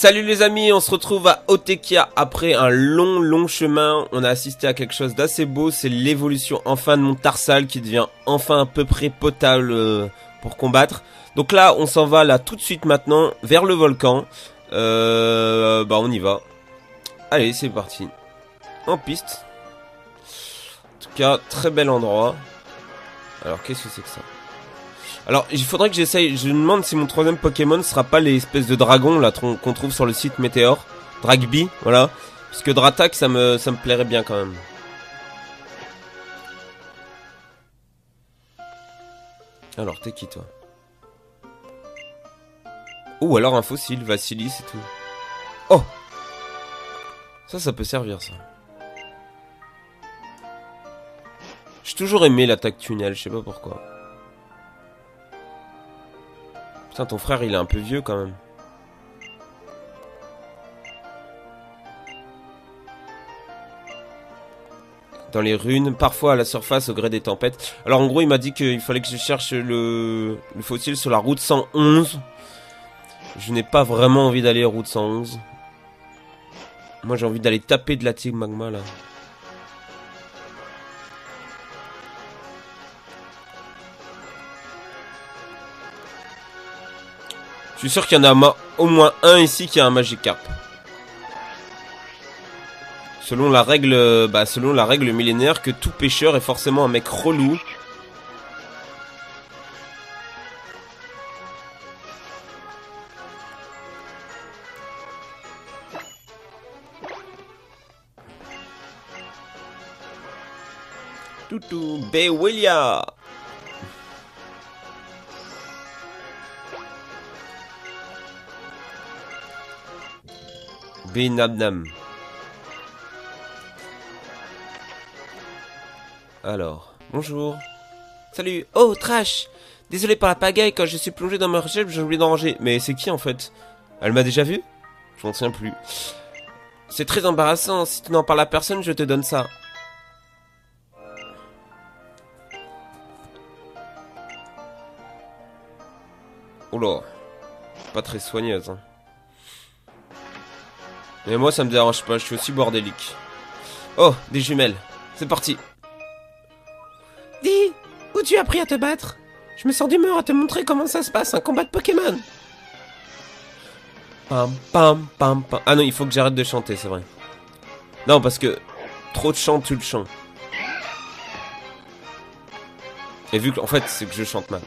Salut les amis, on se retrouve à Otekia après un long chemin. On a assisté à quelque chose d'assez beau, c'est l'évolution enfin de mon Tarsal qui devient enfin à peu près potable pour combattre. Donc là, on s'en va là tout de suite maintenant vers le volcan. On y va. Allez, c'est parti. En piste. En tout cas, très bel endroit. Alors, qu'est-ce que c'est que ça ? Alors, il faudrait que j'essaye. Je me demande si mon troisième Pokémon sera pas les espèces de dragons là qu'on trouve sur le site Météor. Dragby, voilà. Parce que Dratak, ça me plairait bien quand même. Alors, t'es qui toi? Ou alors un fossile, Vassilis et tout. Oh! Ça peut servir ça. J'ai toujours aimé l'attaque tunnel, je sais pas pourquoi. Putain, ton frère, il est un peu vieux, quand même. Dans les runes, parfois à la surface, au gré des tempêtes. Alors, en gros, il m'a dit qu'il fallait que je cherche le fossile sur la route 111. Je n'ai pas vraiment envie d'aller à route 111. Moi, j'ai envie d'aller taper de la tigre magma, là. Je suis sûr qu'il y en a au moins un ici qui a un Magikarp. Selon la règle millénaire que tout pêcheur est forcément un mec relou. Toutou, Bewelia. Benabnam. Alors, bonjour. Salut. Oh, Trash. Désolé par la pagaille, quand je suis plongé dans ma recherche, j'ai oublié d'en ranger. Mais c'est qui en fait? Elle m'a déjà vu? Je m'en souviens plus. C'est très embarrassant. Si tu n'en parles à personne, je te donne ça. Oula. Pas très soigneuse, hein. Mais moi ça me dérange pas, je suis aussi bordélique. Oh, des jumelles. C'est parti. Dis, où tu as appris à te battre? Je me sens d'humeur à te montrer comment ça se passe, un combat de Pokémon. Pam pam pam pam. Ah non, il faut que j'arrête de chanter, c'est vrai. Non, parce que trop de chant, tu le chant. Et vu qu'en fait, c'est que je chante mal.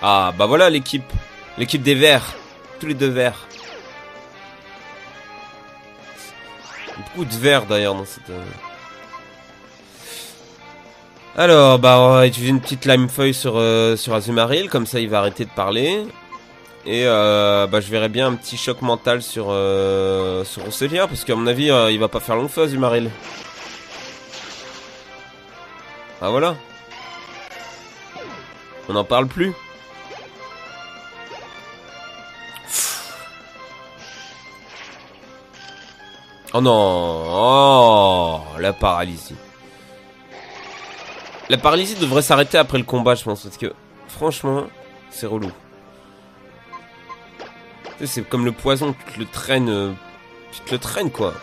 Ah, bah voilà l'équipe. L'équipe des verts. Tous les deux verts. Beaucoup de verre d'ailleurs dans cette... Alors, bah on va utiliser une petite limefeuille sur Azumarill, comme ça il va arrêter de parler. Et je verrai bien un petit choc mental sur Roselia, parce qu'à mon avis il va pas faire long feu Azumarill. Ah voilà. On n'en parle plus. Oh non, oh, la paralysie. La paralysie devrait s'arrêter après le combat, je pense, parce que franchement, c'est relou. Tu sais, c'est comme le poison, tu te le traînes, quoi.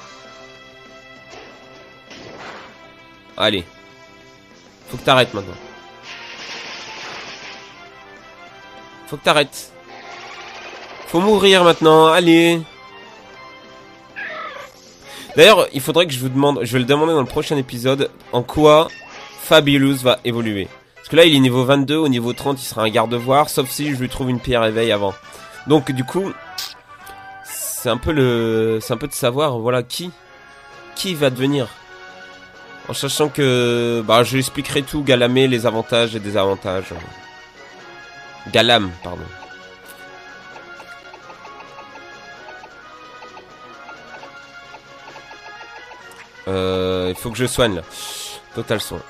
Allez, faut que t'arrêtes maintenant. Faut que t'arrêtes. Faut mourir maintenant, allez. D'ailleurs, il faudrait que je vous demande, je vais le demander dans le prochain épisode, en quoi Fabulous va évoluer. Parce que là, il est niveau 22, au niveau 30, il sera un garde-voir, sauf si je lui trouve une pierre éveil avant. Donc, du coup, c'est un peu de savoir, voilà, qui va devenir. En sachant que, je lui expliquerai tout, Galamé, les avantages et désavantages. Galam, pardon. Il faut que je soigne là. Total soin.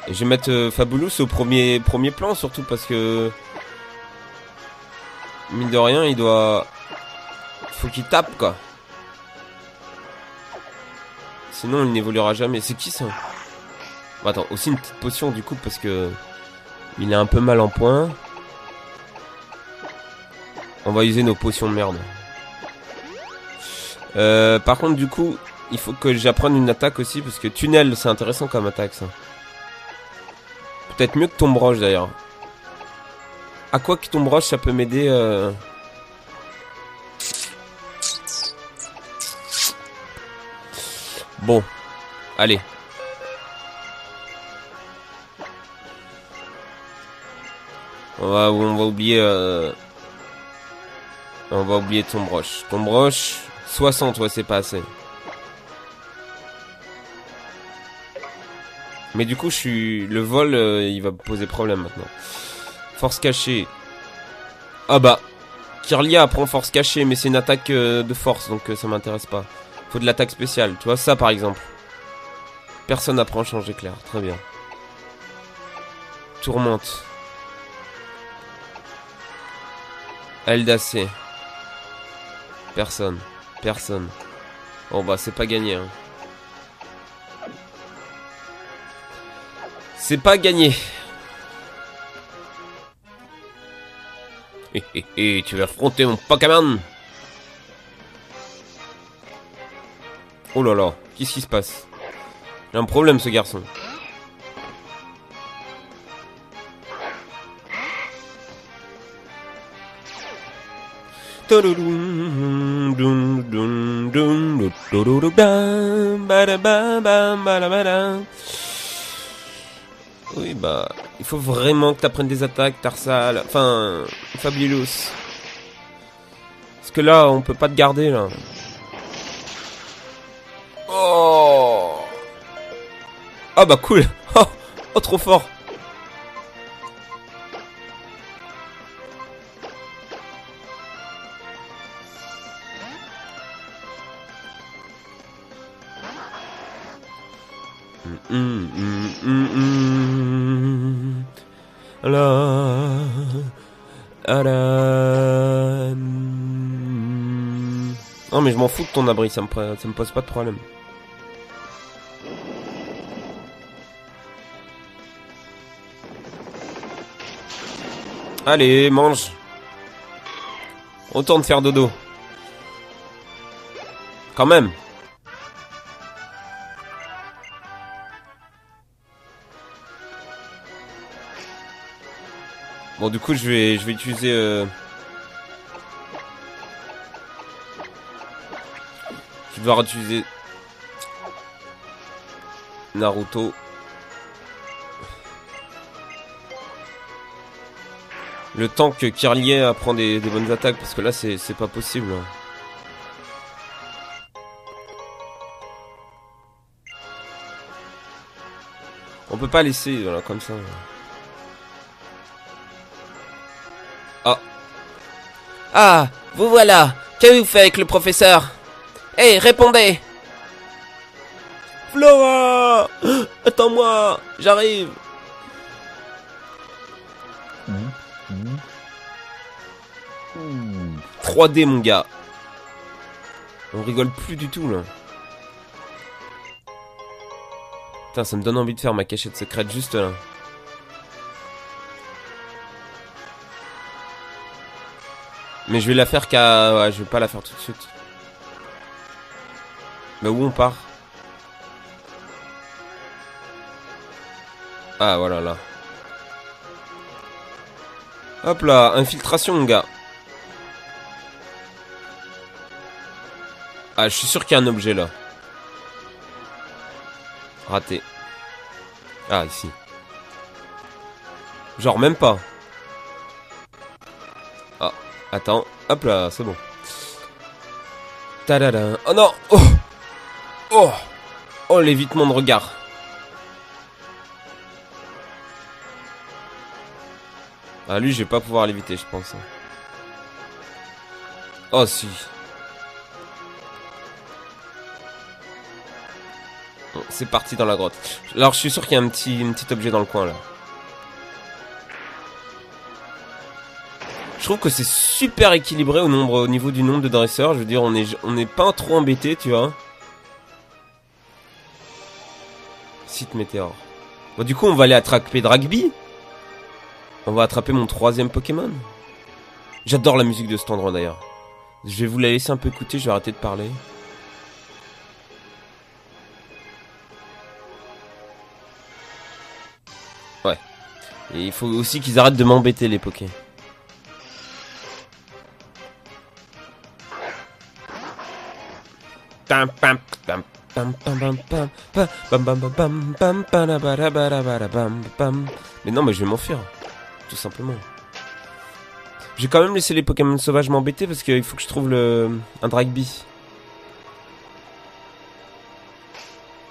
Et je vais mettre Fabulous au premier plan surtout parce que mine de rien il doit... Faut qu'il tape quoi. Sinon il n'évoluera jamais. C'est qui ça? Bon, attends, aussi une petite potion du coup parce que il est un peu mal en point. On va user nos potions de merde. Par contre, du coup, il faut que j'apprenne une attaque aussi, parce que tunnel, c'est intéressant comme attaque, ça. Peut-être mieux que tombe roche, d'ailleurs. À quoi que tombe roche, ça peut m'aider... Bon, allez. On va oublier... On va oublier tombe roche. Tombe roche, 60, ouais, c'est pas assez. Mais du coup, le vol, il va me poser problème maintenant. Force cachée. Ah bah, Kirlia apprend force cachée, mais c'est une attaque de force, donc ça m'intéresse pas. Faut de l'attaque spéciale, tu vois, ça par exemple. Personne apprend change éclair, très bien. Tourmente. Eldacé. Personne. Personne. Bon bah c'est pas gagné hein. C'est pas gagné. Tu vas affronter mon Pokémon. Oh là là, qu'est-ce qui se passe? Il a un problème ce garçon. Oui bah, il faut vraiment que t'apprennes des attaques, Tarsal, enfin, Fabulous. Parce que là, on peut pas te garder là. Oh. Ah bah cool. Oh trop fort. Non mais je m'en fous de ton abri, ça me pose pas de problème. Allez, mange. Autant de faire dodo. Quand même. Bon du coup je vais utiliser je vais devoir utiliser Naruto. Le temps que Kirlia apprend des bonnes attaques, parce que là c'est pas possible. On peut pas laisser voilà, comme ça. Ah. Ah, vous voilà. Qu'avez-vous fait avec le professeur? Hé, répondez. Flora, attends-moi, j'arrive. 3D mon gars. On rigole plus du tout là. Putain, ça me donne envie de faire ma cachette secrète juste là. Mais je vais la faire qu'à... Ouais, je vais pas la faire tout de suite. Mais où on part? Ah voilà là. Hop là, infiltration mon gars. Ah, je suis sûr qu'il y a un objet là. Raté. Ah, ici. Genre même pas. Ah, attends. Hop là, c'est bon. Tadada. Oh non. Oh. Oh. Oh, l'évitement de regard. Ah, lui, je vais pas pouvoir l'éviter, je pense. Oh, si. Bon, c'est parti dans la grotte. Alors, je suis sûr qu'il y a un petit objet dans le coin, là. Je trouve que c'est super équilibré au niveau du nombre de dresseurs. Je veux dire, on est pas trop embêté, tu vois. Site météore. Bon, du coup, on va aller attraper Dragby. On va attraper mon 3e Pokémon. J'adore la musique de cet endroit d'ailleurs. Je vais vous la laisser un peu écouter, je vais arrêter de parler. Ouais. Et il faut aussi qu'ils arrêtent de m'embêter les Poké. Mais non, mais je vais m'enfuir. Tout simplement. J'ai quand même laissé les Pokémon sauvages m'embêter parce qu'il faut que je trouve un Dragby.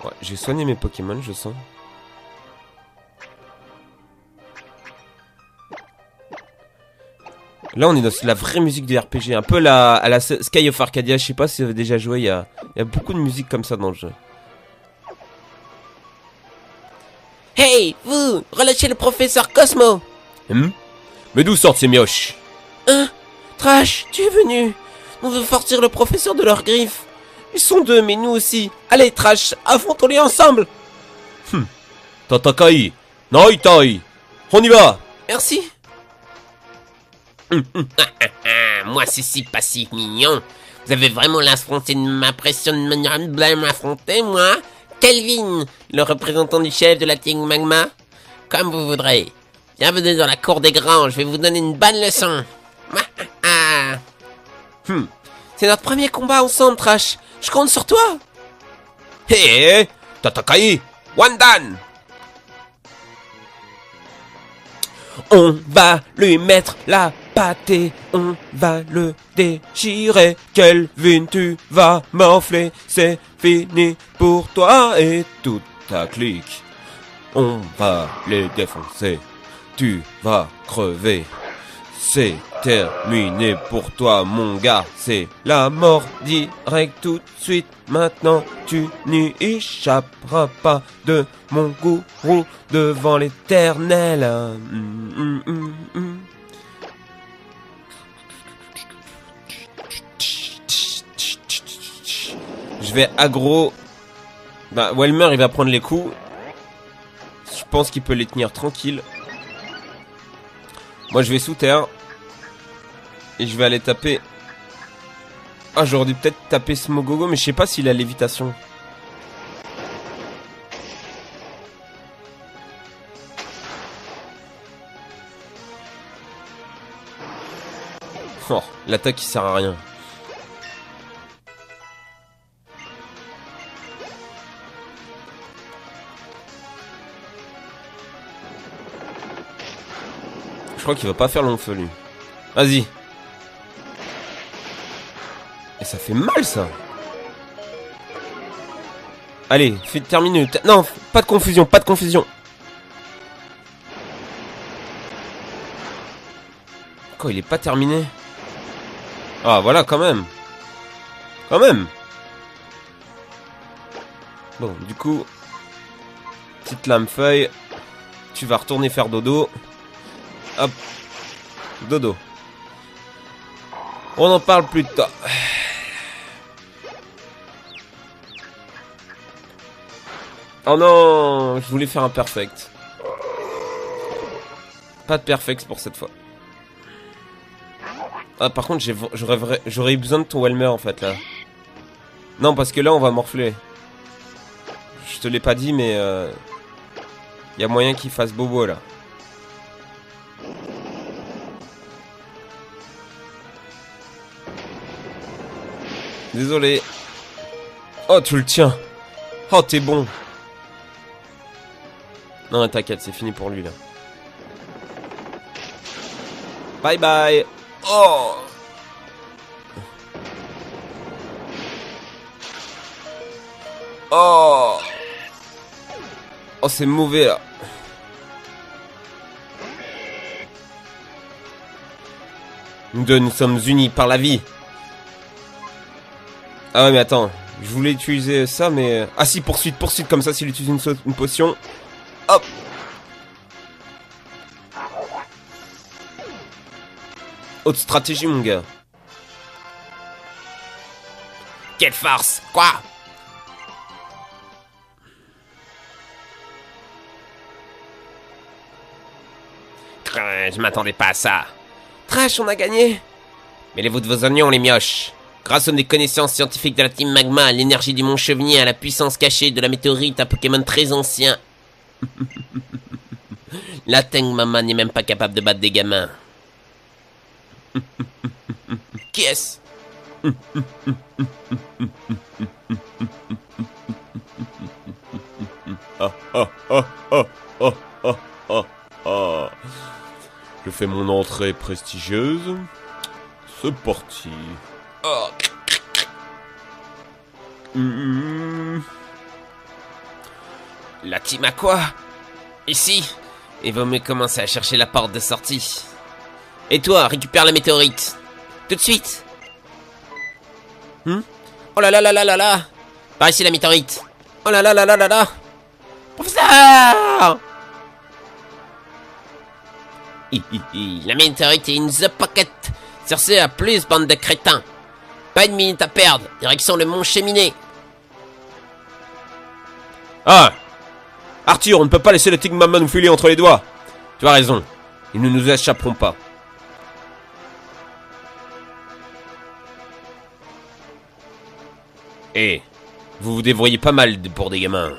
Ouais, j'ai soigné mes Pokémon, je sens. Là, on est dans la vraie musique du RPG, un peu à la Sky of Arcadia. Je sais pas si vous avez déjà joué, il y a beaucoup de musique comme ça dans le jeu. Hey, vous, relâchez le professeur Cosmo. Mais d'où sortent ces mioches? Hein? Trash, tu es venu. On veut sortir le professeur de leurs griffes. Ils sont deux, mais nous aussi. Allez, Trash, affrontons-les ensemble. Tatakai, Naitai, on y va. Merci. Moi, c'est pas si mignon. Vous avez vraiment l'affronté de m'affronter, moi? Kelvin, le représentant du chef de la Team Magma? Comme vous voudrez. Bienvenue dans la cour des grands, je vais vous donner une bonne leçon. C'est notre premier combat ensemble, Trash. Je compte sur toi. Hé, Tatakai, Wandan. On va lui mettre la pâté, on va le déchirer. Kelvin, tu vas morfler, c'est fini pour toi et toute ta clique. On va les défoncer, tu vas crever. C'est terminé pour toi, mon gars, c'est la mort direct tout de suite. Maintenant, tu n'y échapperas pas de mon gourou devant l'éternel. Je vais aggro. Bah, Welmer, il va prendre les coups. Je pense qu'il peut les tenir tranquille. Moi, je vais sous terre. Et je vais aller taper. Ah, j'aurais dû peut-être taper Smogogo, mais je sais pas s'il a lévitation. Oh, l'attaque il sert à rien. Je crois qu'il va pas faire long feu lui. Vas-y. Et ça fait mal ça. Allez, termine. Non, pas de confusion, pas de confusion. Quoi, il est pas terminé? Ah voilà, quand même. Quand même. Bon, du coup, petite lame feuille. Tu vas retourner faire dodo. Hop. Dodo. On en parle plus tard. Oh non, je voulais faire un perfect. Pas de perfect pour cette fois. Ah, par contre, j'aurais eu besoin de ton Welmer en fait là. Non, parce que là on va morfler. Je te l'ai pas dit, mais y a moyen qu'il fasse bobo là. Désolé. Oh, tu le tiens. Oh, t'es bon. Non, t'inquiète, c'est fini pour lui là. Bye bye. Oh. Oh. Oh, c'est mauvais là. Nous deux, nous sommes unis par la vie. Ah ouais, mais attends. Je voulais utiliser ça, mais... Ah si, poursuite, comme ça, s'il utilise une potion. Hop. Haute stratégie, mon gars. Quelle farce! Quoi? Je m'attendais pas à ça. Trash, on a gagné. Mêlez-vous de vos oignons, les mioches. Grâce aux connaissances scientifiques de la Team Magma, à l'énergie du mont Chevenier, à la puissance cachée de la météorite, un Pokémon très ancien. La Tang Mama n'est même pas capable de battre des gamins. Qui est-ce? Je fais mon entrée prestigieuse. C'est parti. Oh. La team à quoi? Ici. Il vaut mieux commencer à chercher la porte de sortie. Et toi, récupère la météorite. Tout de suite. Oh là là là là là là. Par ici la météorite. Oh là là là là là là. Professeur! La météorite est in the pocket. Sur ce, à plus, bande de crétins. Pas une minute à perdre. Direction le mont Cheminée. Ah! Arthur, on ne peut pas laisser la Team Magma nous filer entre les doigts. Tu as raison. Ils ne nous échapperont pas. Eh, vous vous débrouillez pas mal pour des gamins.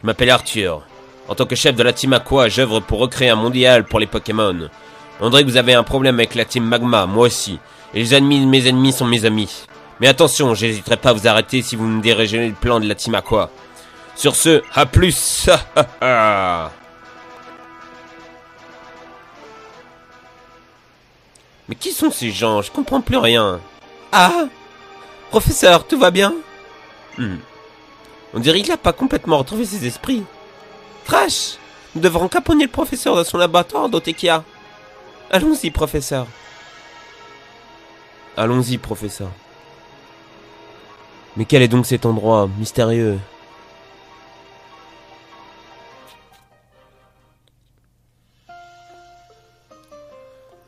Je m'appelle Arthur. En tant que chef de la Team Aqua, j'œuvre pour recréer un mondial pour les Pokémon. On dirait que vous avez un problème avec la Team Magma, moi aussi. Et les ennemis de mes ennemis sont mes amis. Mais attention, j'hésiterai pas à vous arrêter si vous me dirigez le plan de la Team Aqua. Sur ce, à plus. Mais qui sont ces gens? Je comprends plus rien. Ah! Professeur, tout va bien? On dirait qu'il n'a pas complètement retrouvé ses esprits. Trash! Nous devrons caponner le professeur dans son laboratoire d'Otekia. Allons-y, professeur. Allons-y, professeur. Mais quel est donc cet endroit mystérieux?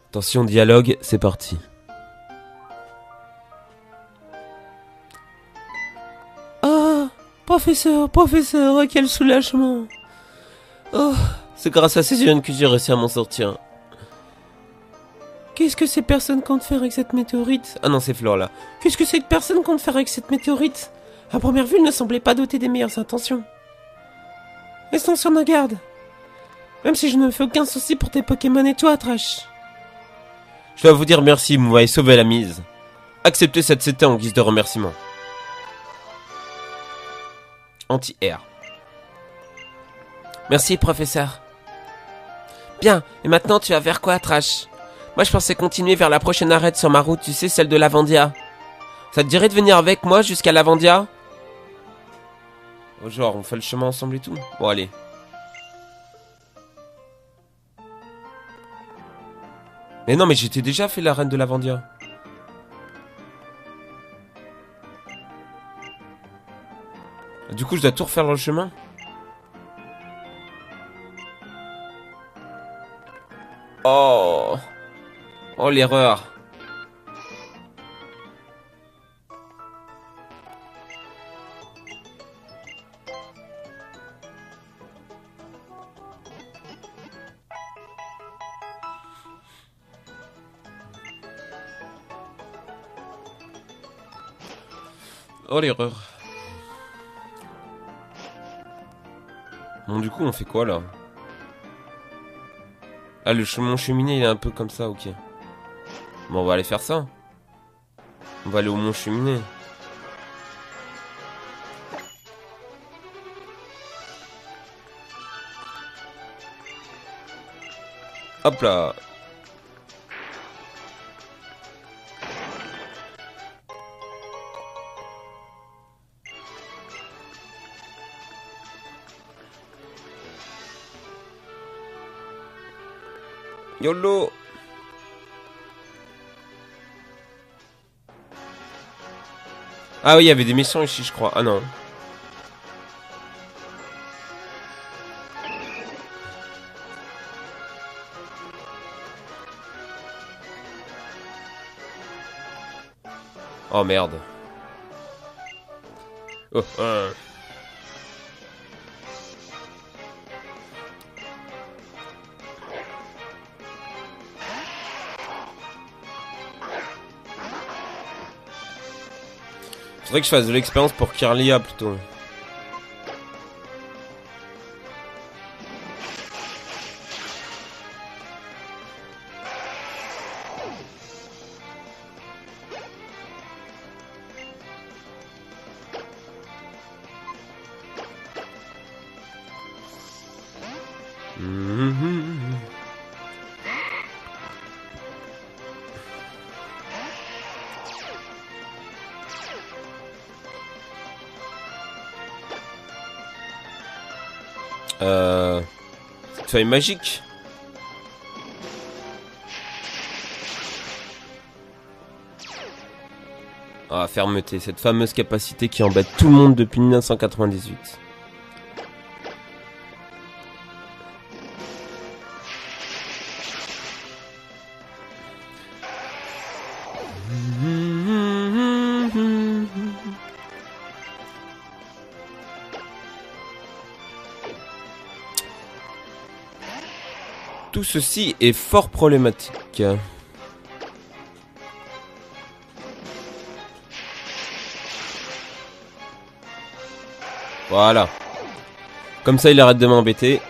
Attention, dialogue, c'est parti. Ah, professeur, quel soulagement. Oh, c'est grâce à ces urines que j'ai réussi à m'en sortir. Qu'est-ce que ces personnes comptent faire avec cette météorite? Ah non, c'est Flore là. Qu'est-ce que cette personne compte faire avec cette météorite? À première vue, il ne semblait pas doté des meilleures intentions. Restons sur nos gardes. Même si je ne me fais aucun souci pour tes Pokémon et toi, Trash. Je dois vous dire merci, vous m'avez sauvé la mise. Acceptez cette CT en guise de remerciement. Anti-air. Merci, professeur. Bien, et maintenant tu vas vers quoi, Trash? Moi je pensais continuer vers la prochaine arête sur ma route, tu sais, celle de Lavandia. Ça te dirait de venir avec moi jusqu'à Lavandia? Oh, genre, on fait le chemin ensemble et tout? Bon, allez. Mais non, mais j'étais déjà fait l'arène de Lavandia. Du coup, je dois tout refaire dans le chemin? Oh! Oh, l'erreur! Oh, l'erreur! Bon, du coup, on fait quoi, là? Ah, le chemin cheminée, il est un peu comme ça, ok. Bon, on va aller faire ça. On va aller au mont cheminée. Hop là. YOLO. Ah oui, il y avait des méchants ici, je crois. Ah non. Oh merde. Oh, Faudrait que je fasse de l'expérience pour Kirlia plutôt. Cette feuille magique. Ah, fermeté, cette fameuse capacité qui embête tout le monde depuis 1998. Tout ceci est fort problématique. Voilà. Comme ça, il arrête de m'embêter.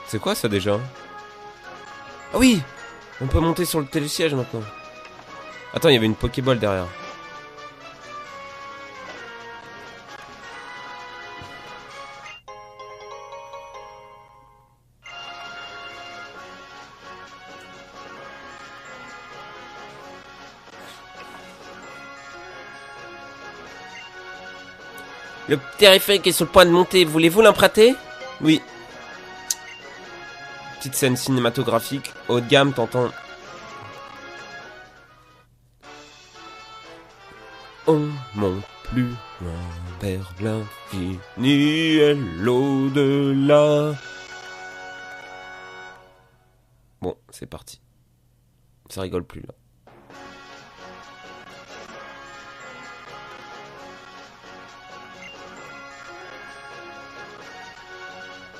C'est quoi ça déjà? Ah oui! On peut monter sur le télésiège maintenant. Attends, il y avait une Pokéball derrière. Le téléphérique est sur le point de monter. Voulez-vous l'emprunter? Oui. Petite scène cinématographique haut de gamme, t'entends. On monte plus loin vers l'infini et l'au-delà. Bon, c'est parti. Ça rigole plus là.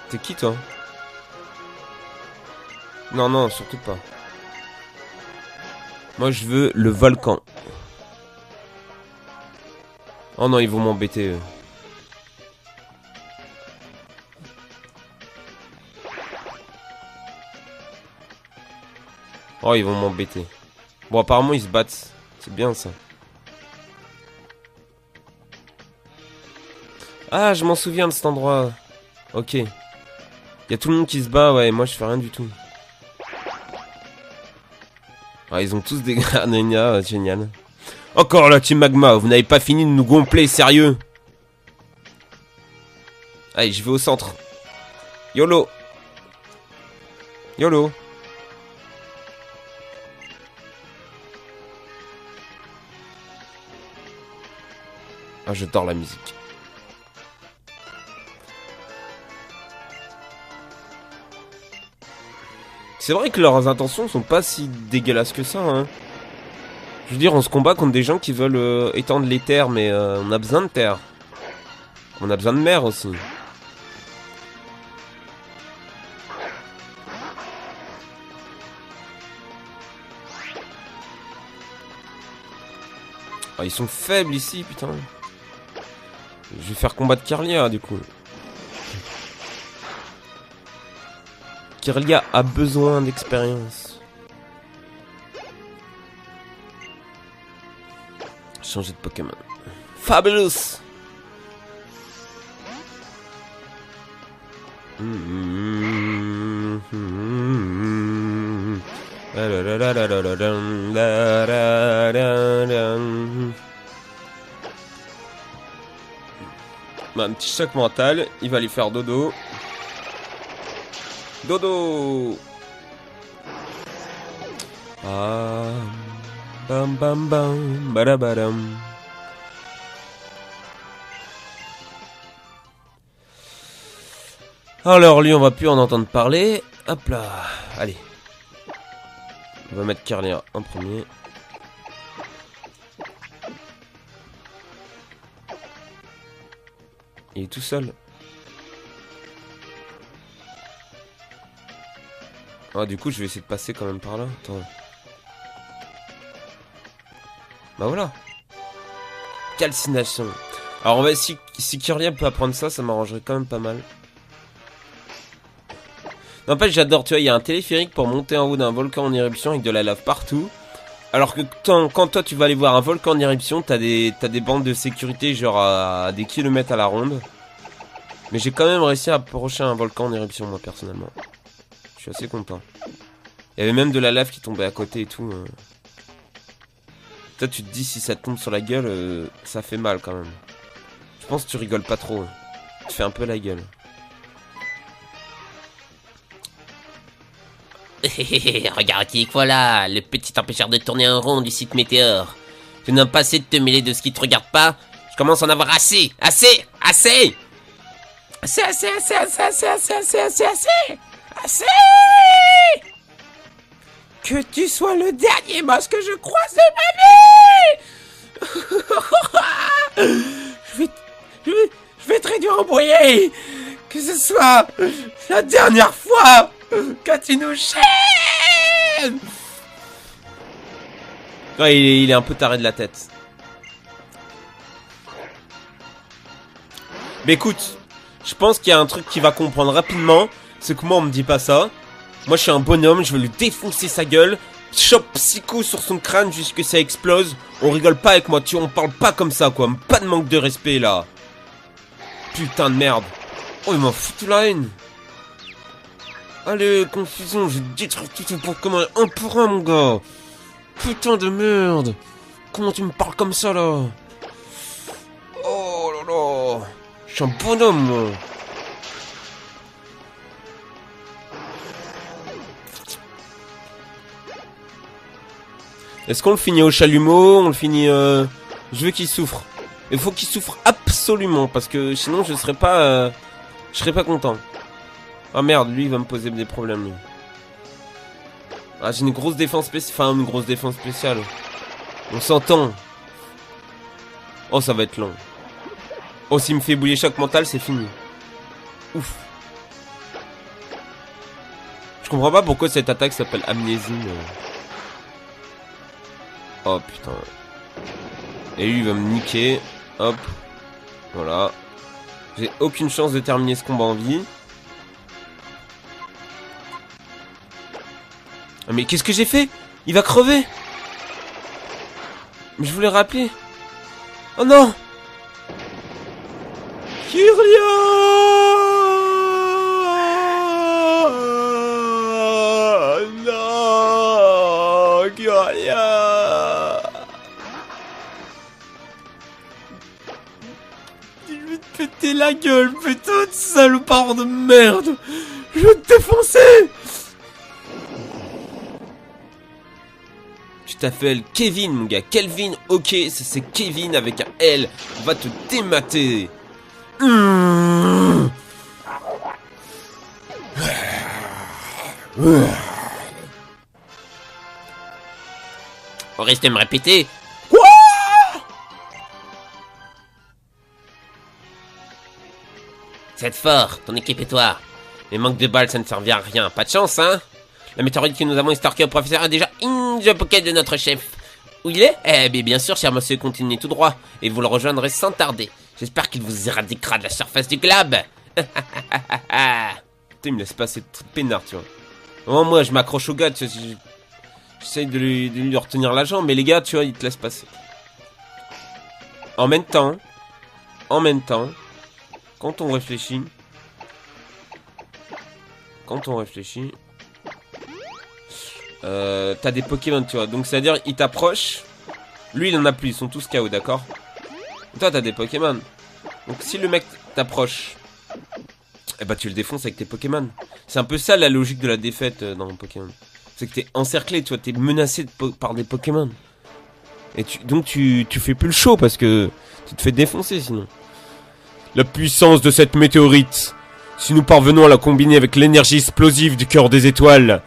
T'es qui toi? Non, non, surtout pas. Moi, je veux le volcan. Oh non, ils vont m'embêter. Oh, ils vont m'embêter. Bon, apparemment, ils se battent. C'est bien, ça. Ah, je m'en souviens de cet endroit. Ok. Il y a tout le monde qui se bat, ouais. Moi, je fais rien du tout. Ah, ils ont tous des grenadiers, génial. Encore la team magma, vous n'avez pas fini de nous gonfler, sérieux. Allez, je vais au centre. YOLO. YOLO. Ah, j'adore la musique. C'est vrai que leurs intentions sont pas si dégueulasses que ça, hein. Je veux dire, on se combat contre des gens qui veulent étendre les terres, mais on a besoin de terre. On a besoin de mer aussi. Ah, ils sont faibles ici, putain. Je vais faire combattre Kirlia, du coup. Kirlia a besoin d'expérience. Changer de Pokémon. Fabulous. Un petit choc mental, il va aller faire dodo. Dodo. Ah, bam bam bam, badabadam. Alors lui, on va plus en entendre parler. Hop là, allez. On va mettre Kirlia en premier. Il est tout seul. Ah, du coup, je vais essayer de passer quand même par là. Attends. Bah voilà. Calcination. Alors, on va si Kirlia peut apprendre ça, ça m'arrangerait quand même pas mal. N'empêche, j'adore, tu vois, il y a un téléphérique pour monter en haut d'un volcan en éruption avec de la lave partout. Alors que quand toi tu vas aller voir un volcan en éruption, t'as des bandes de sécurité genre à des kilomètres à la ronde. Mais j'ai quand même réussi à approcher un volcan en éruption, moi, personnellement. Je suis assez content. Il y avait même de la lave qui tombait à côté et tout. Toi, tu te dis, si ça te tombe sur la gueule, ça fait mal quand même. Je pense que tu rigoles pas trop. Tu fais un peu la gueule. Regarde qui est voilà, le petit empêcheur de tourner en rond du site Météore. Tu n'as pas assez de te mêler de ce qui te regarde pas. Je commence à en avoir assez. Assez. Que tu sois le dernier monstre que je croise de ma vie. Je vais te réduire au brouillé. Que ce soit la dernière fois que tu nous chaînes. Ouais, il est un peu taré de la tête. Mais écoute, je pense qu'il y a un truc qu'il va comprendre rapidement. C'est que moi, on me dit pas ça. Moi, je suis un bonhomme, je vais lui défoncer sa gueule. Chope psycho sur son crâne jusqu'à ce que ça explose. On rigole pas avec moi, tu vois, on parle pas comme ça, quoi. Pas de manque de respect, là. Putain de merde. Oh, il m'a foutu la haine. Allez, confusion, je détruis tout tes Pokémon un pour un, mon gars. Putain de merde. Comment tu me parles comme ça, là? Oh là là. Je suis un bonhomme, moi. Est-ce qu'on le finit au chalumeau? On le finit... Je veux qu'il souffre. Il faut qu'il souffre absolument, parce que sinon je serais pas content. Ah merde, lui il va me poser des problèmes, lui. Ah, j'ai une grosse défense spéciale. Enfin, une grosse défense spéciale. On s'entend. Oh, ça va être long. Oh, s'il me fait bouiller choc mental, c'est fini. Ouf. Je comprends pas pourquoi cette attaque s'appelle amnésie. Oh putain. Et lui il va me niquer. Hop. Voilà. J'ai aucune chance de terminer ce combat en vie. Ah, mais qu'est-ce que j'ai fait? Il va crever. Mais je voulais rappeler. Oh non. Kirlia. Non. Kirlia. Je vais te péter la gueule, putain de salopard de merde. Je vais te défoncer. Tu t'appelles Kevin, mon gars. Kelvin, ok, c'est Kevin avec un L. On va te démater. On reste de me répéter. Quoi? C'est fort, ton équipe et toi. Les manques de balles, ça ne servira à rien. Pas de chance, hein? La météorite que nous avons estorquée au professeur est déjà in the pocket de notre chef. Où il est? Eh bien sûr, cher monsieur, continuez tout droit. Et vous le rejoindrez sans tarder. J'espère qu'il vous éradiquera de la surface du globe. Putain, il me laisse passer tout peinard, tu vois. Oh, moi, je m'accroche au gars, tu vois. J'essaye de lui retenir la jambe, mais les gars, tu vois, ils te laissent passer. En même temps, quand on réfléchit, t'as des Pokémon, tu vois. Donc, c'est-à-dire, il t'approche. Lui, il en a plus, ils sont tous KO, d'accord? Toi, t'as des Pokémon. Donc, si le mec t'approche, eh bah, tu le défonces avec tes Pokémon. C'est un peu ça la logique de la défaite dans Pokémon. C'est que t'es encerclé, tu vois, t'es menacé par des Pokémon. Et donc, tu fais plus le show parce que tu te fais défoncer sinon. La puissance de cette météorite. Si nous parvenons à la combiner avec l'énergie explosive du cœur des étoiles.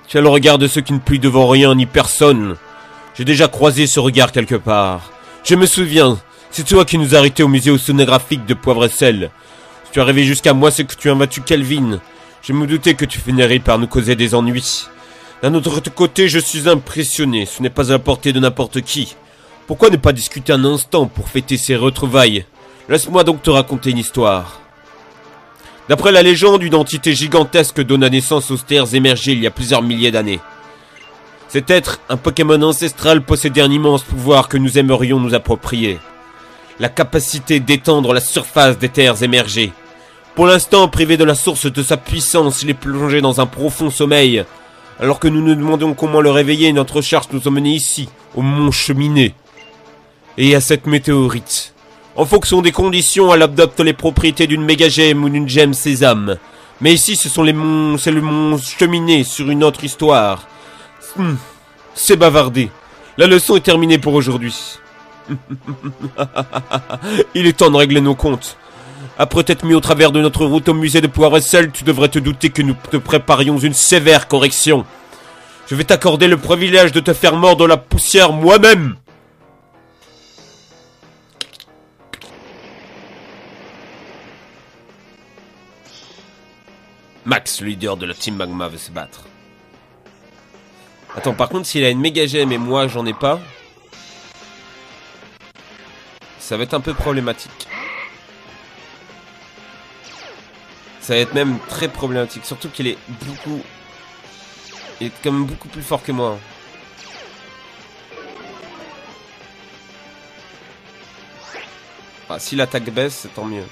Tu as le regard de ceux qui ne plient devant rien ni personne. J'ai déjà croisé ce regard quelque part. Je me souviens, C'est toi qui nous as arrêtés au musée océanographique de Poivre et Sel. Si tu es arrivé jusqu'à moi, c'est que tu as battu Kelvin. Je me doutais que tu finirais par nous causer des ennuis. D'un autre côté, je suis impressionné. Ce n'est pas à la portée de n'importe qui. Pourquoi ne pas discuter un instant pour fêter ces retrouvailles? Laisse-moi donc te raconter une histoire. D'après la légende, une entité gigantesque donna naissance aux terres émergées il y a plusieurs milliers d'années. Cet être, un Pokémon ancestral, possédait un immense pouvoir que nous aimerions nous approprier. La capacité d'étendre la surface des terres émergées. Pour l'instant, privé de la source de sa puissance, il est plongé dans un profond sommeil. Alors que nous nous demandons comment le réveiller, notre charge nous emmenait ici, au Mont Cheminée. Et à cette météorite. En fonction des conditions, elle adopte les propriétés d'une méga gemme ou d'une gemme sésame. Mais ici, c'est le Mont Cheminée sur une autre histoire. C'est bavardé. La leçon est terminée pour aujourd'hui. Il est temps de régler nos comptes. Après t'être mis au travers de notre route au musée de Poivre et Sel, tu devrais te douter que nous te préparions une sévère correction. Je vais t'accorder le privilège de te faire mordre la poussière moi-même. Max, le leader de la Team Magma, veut se battre. Attends, par contre, s'il a une méga gemme et moi j'en ai pas, ça va être un peu problématique. Ça va être même très problématique. Surtout qu'il est beaucoup... Il est quand même beaucoup plus fort que moi. Ah, si l'attaque baisse, tant mieux.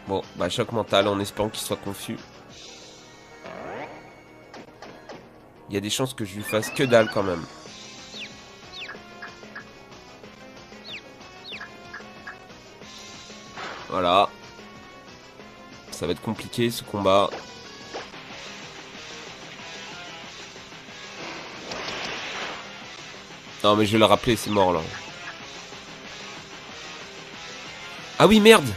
Bon, bah choc mental en espérant qu'il soit confus. Il y a des chances que je lui fasse que dalle quand même. Voilà. Ça va être compliqué ce combat. Non mais je vais le rappeler, c'est mort là. Ah oui merde.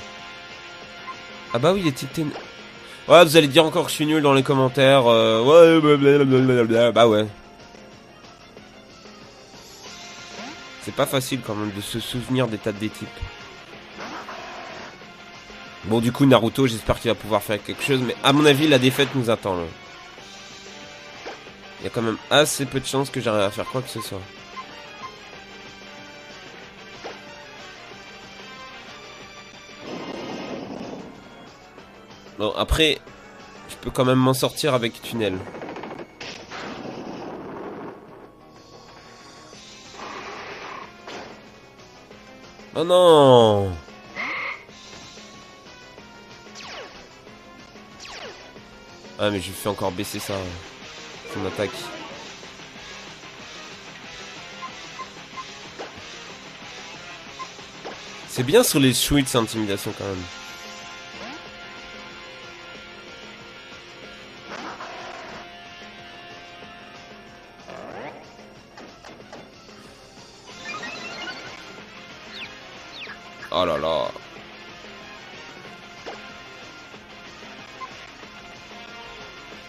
Ah bah oui il est type... Ouais vous allez dire encore que je suis nul dans les commentaires. Ouais blablabla. Bah ouais. C'est pas facile quand même de se souvenir des tas des types. Bon du coup Naruto j'espère qu'il va pouvoir faire quelque chose. Mais à mon avis la défaite nous attend là. Il y a quand même assez peu de chances que j'arrive à faire quoi que ce soit. Bon après je peux quand même m'en sortir avec tunnel. Oh non. Ah mais je lui fais encore baisser ça. Son attaque. C'est bien sur les switches intimidation quand même. Oh là là.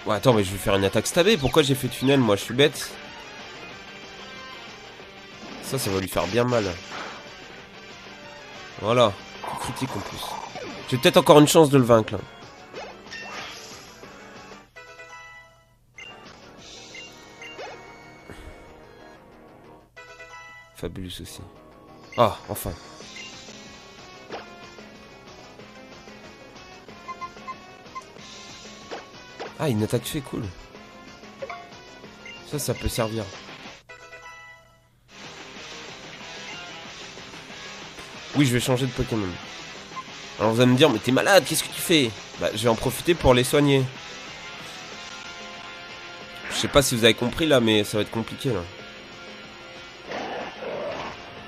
Ouais, attends, mais je vais faire une attaque stabée. Pourquoi j'ai fait tunnel? Moi, je suis bête. Ça va lui faire bien mal. Voilà. Coup critique en plus. J'ai peut-être encore une chance de le vaincre là. Fabuleux aussi. Ah, enfin. Ah, une attaque fait cool. Ça peut servir. Oui, je vais changer de Pokémon. Alors vous allez me dire, mais t'es malade, qu'est-ce que tu fais? Bah, je vais en profiter pour les soigner. Je sais pas si vous avez compris là, mais ça va être compliqué là.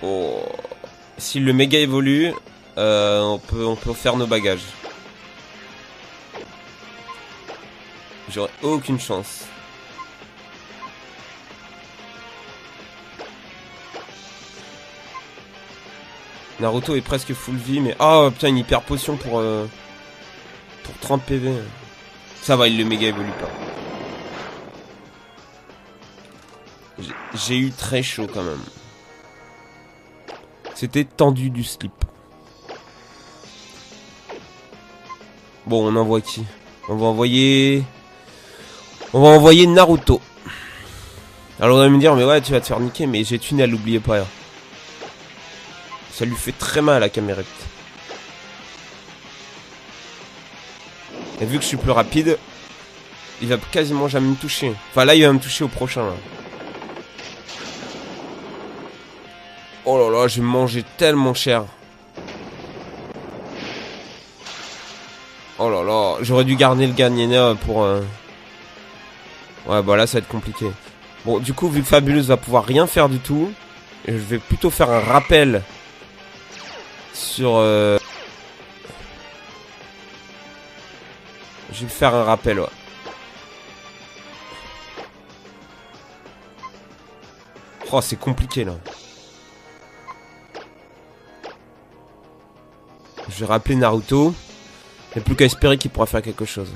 Oh. Si le méga évolue, on peut faire nos bagages. J'aurais aucune chance. Naruto est presque full vie, mais... Oh putain, une hyper potion pour 30 PV. Ça va, il le méga évolue pas. J'ai eu très chaud quand même. C'était tendu du slip. Bon, on envoie qui? On va envoyer Naruto. Alors on va me dire, mais ouais, tu vas te faire niquer, mais j'ai tunnel, n'oubliez pas. Ça lui fait très mal à la caméra. Et vu que je suis plus rapide, il va quasiment jamais me toucher. Enfin là, il va me toucher au prochain. Là. Oh là là, j'ai mangé tellement cher. Oh là là, j'aurais dû garder le Garniena pour... Ouais, bah là, ça va être compliqué. Bon, du coup, vu que Fabulous va pouvoir rien faire du tout, je vais plutôt faire un rappel sur... Je vais faire un rappel, ouais. Oh, c'est compliqué, là. Je vais rappeler Naruto. Il n'y a plus qu'à espérer qu'il pourra faire quelque chose.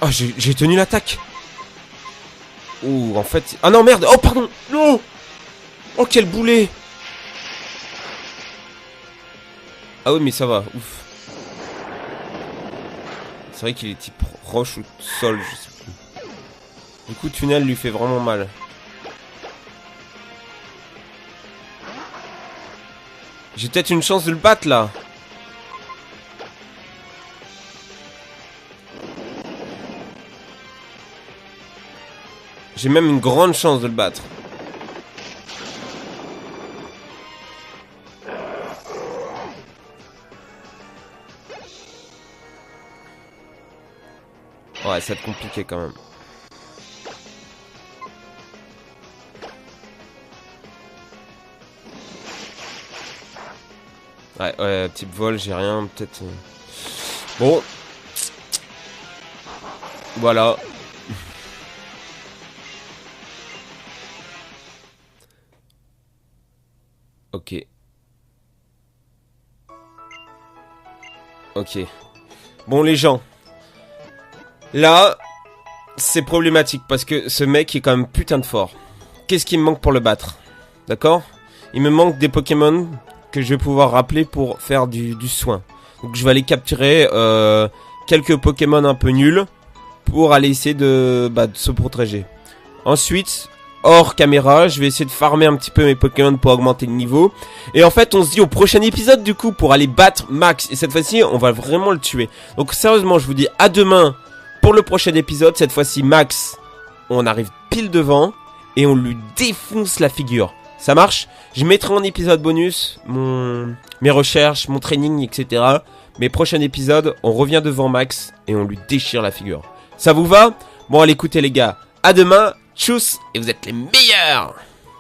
Oh, j'ai tenu l'attaque. Ouh, en fait... Ah non, merde. Oh, pardon. Non. Oh, quel boulet. Ah oui, mais ça va. Ouf. C'est vrai qu'il est type roche ou sol, je sais plus. Du coup, tunnel lui fait vraiment mal. J'ai peut-être une chance de le battre, là. J'ai même une grande chance de le battre. Ouais, ça va être compliqué quand même. Ouais, type vol, j'ai rien, peut-être... Bon. Voilà. Ok. Ok. Bon, les gens. Là, c'est problématique parce que ce mec est quand même putain de fort. Qu'est-ce qui me manque pour le battre? D'accord? Il me manque des Pokémon que je vais pouvoir rappeler pour faire du soin. Donc je vais aller capturer quelques Pokémon un peu nuls pour aller essayer de se protéger. Ensuite, hors caméra, je vais essayer de farmer un petit peu mes Pokémon pour augmenter le niveau. Et en fait, on se dit au prochain épisode du coup pour aller battre Max. Et cette fois-ci, on va vraiment le tuer. Donc sérieusement, je vous dis à demain pour le prochain épisode. Cette fois-ci, Max, on arrive pile devant et on lui défonce la figure. Ça marche? Je mettrai en épisode bonus mes recherches, mon training, etc. Mais prochain épisode, on revient devant Max et on lui déchire la figure. Ça vous va? Bon, allez, écoutez les gars, à demain, tchuss, et vous êtes les meilleurs!